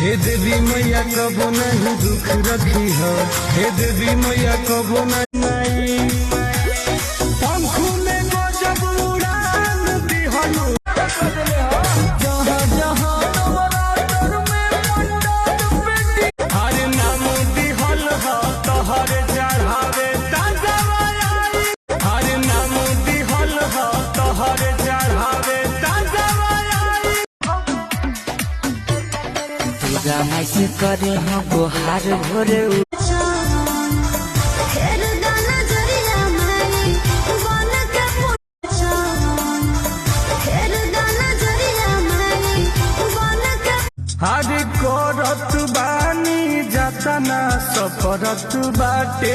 हे देवी मैया कबो नहीं दुख रखी हो, हे देवी मैया कबो नहीं पंखू में गजब उड़ान दिहनु जहाँ जहाँ नवरात्र में पंडाल पेटी हर नाम दिहल हो तोहर चढ़ावे ताजवाई हर नाम दिहल हो तोहर चढ़ावे गाना से करे हम गोहार भोरे हर करत बानी जतना सफरत बाटे।